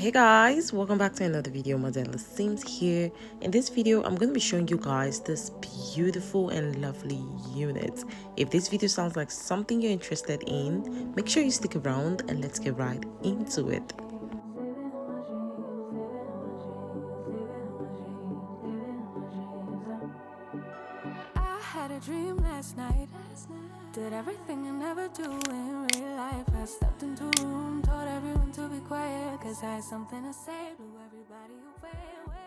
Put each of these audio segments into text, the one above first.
Hey guys, welcome back to another video. Modella Sims here. In this video I'm going to be showing you guys this beautiful and lovely unit. If this video sounds like something you're interested in, make sure you stick around and let's get right into it. I had a dream last night. Did everything I never do in real life. I stepped into a room, told everyone to be quiet, cause I had something to say. Blew everybody away.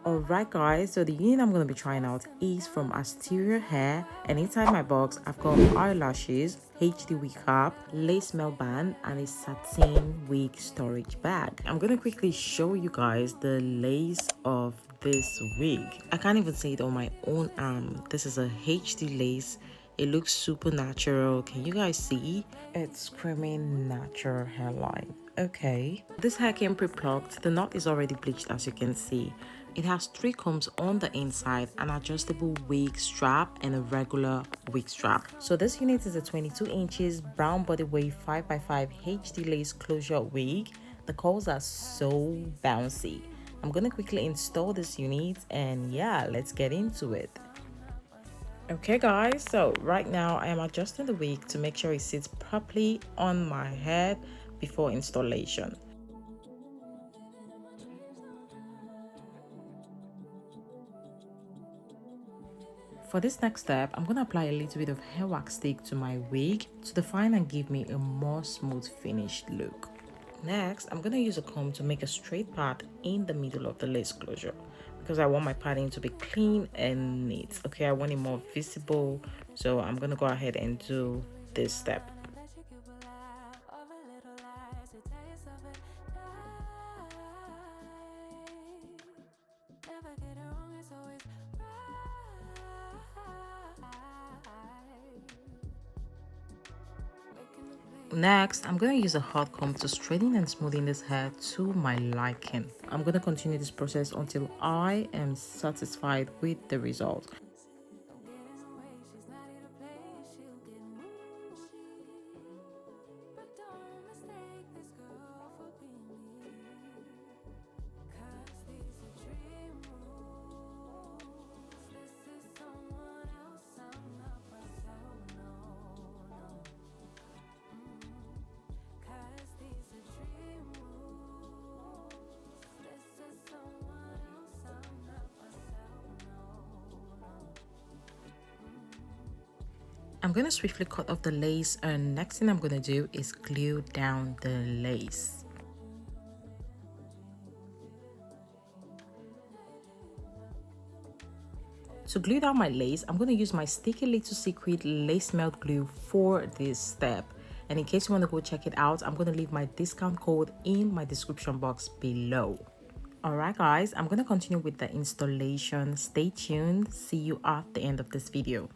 Alright guys, so the unit I'm going to be trying out is from Asteria hair, and inside my box I've got eyelashes, HD wig cap, lace mail band, and a satin wig storage bag. I'm going to quickly show you guys the lace of this wig. I can't even say it on my own arm. This is a HD lace. It looks super natural. Can you guys see? It's screaming natural hairline. Okay, this hair came pre-plucked. The knot is already bleached, as you can see. It has 3 combs on the inside, an adjustable wig strap, and a regular wig strap. So this unit is a 22 inches brown body wave 5x5 HD lace closure wig. The curls are so bouncy. I'm gonna quickly install this unit, and yeah, let's get into it. Okay guys, so right now I am adjusting the wig to make sure it sits properly on my head before installation. For this next step, I'm going to apply a little bit of hair wax stick to my wig to define and give me a more smooth finished look. Next, I'm going to use a comb to make a straight part in the middle of the lace closure because I want my padding to be clean and neat. Okay, I want it more visible, so I'm going to go ahead and do this step. Next, I'm going to use a hot comb to straighten and smoothen this hair to my liking. I'm going to continue this process until I am satisfied with the result. I'm going to swiftly cut off the lace, and next thing I'm going to do is glue down the lace. To glue down my lace, I'm going to use my Sticky Little Secret lace melt glue for this step. And in case you want to go check it out, I'm going to leave my discount code in my description box below. Alright guys, I'm going to continue with the installation. Stay tuned. See you at the end of this video.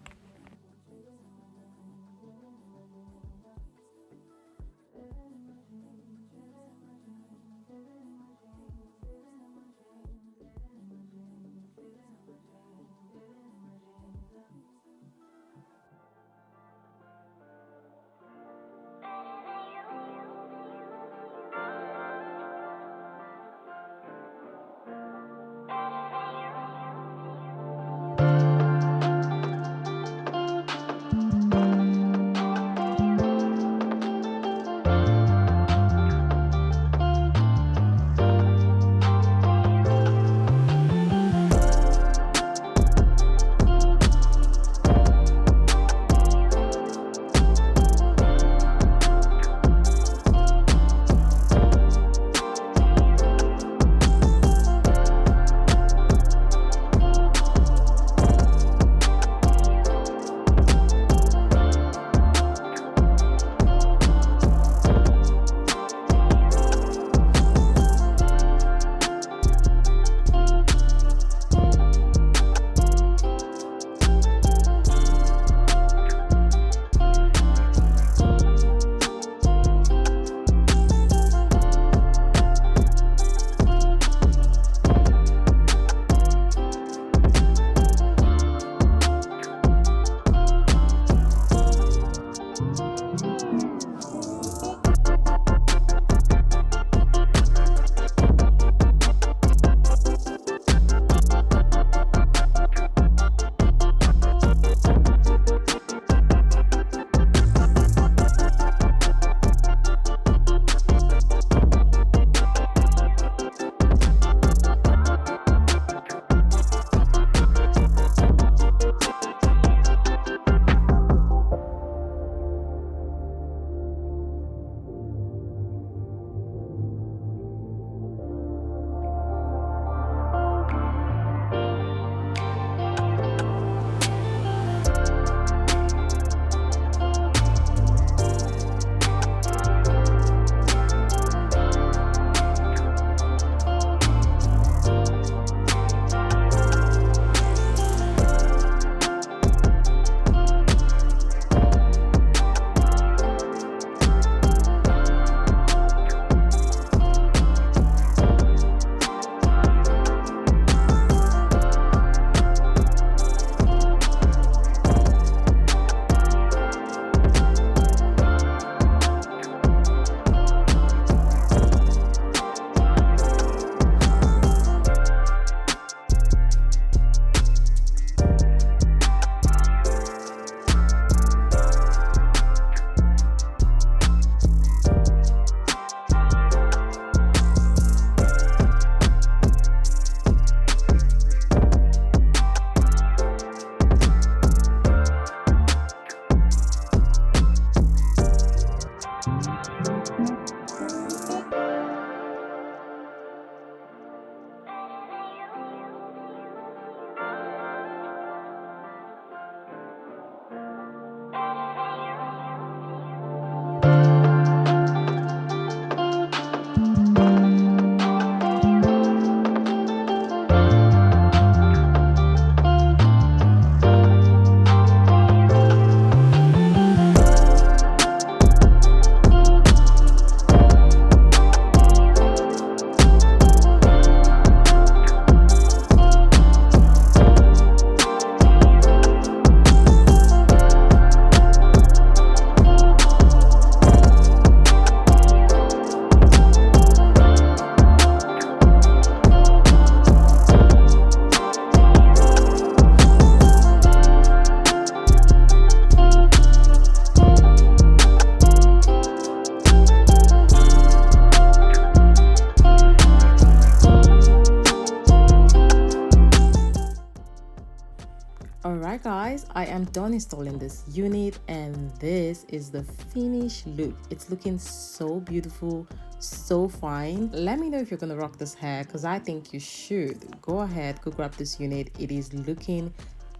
Alright guys, I am done installing this unit and this is the finished look. It's looking so beautiful, so fine. Let me know if you're gonna rock this hair because I think you should. Go ahead, go grab this unit. It is looking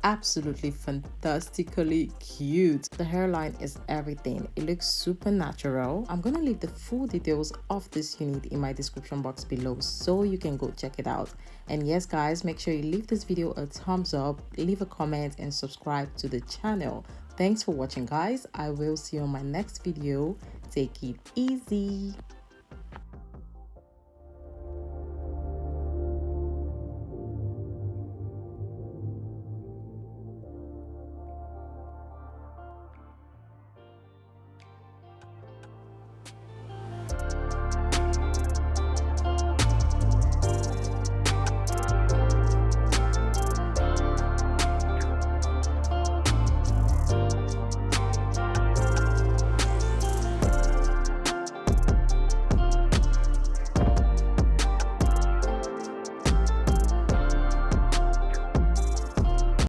absolutely fantastically cute. The hairline is everything. It looks super natural. I'm gonna leave the full details of this unit in my description box below so you can go check it out. And yes guys, make sure you leave this video a thumbs up, leave a comment and subscribe to the channel. Thanks for watching guys. I will see you on my next video. Take it easy.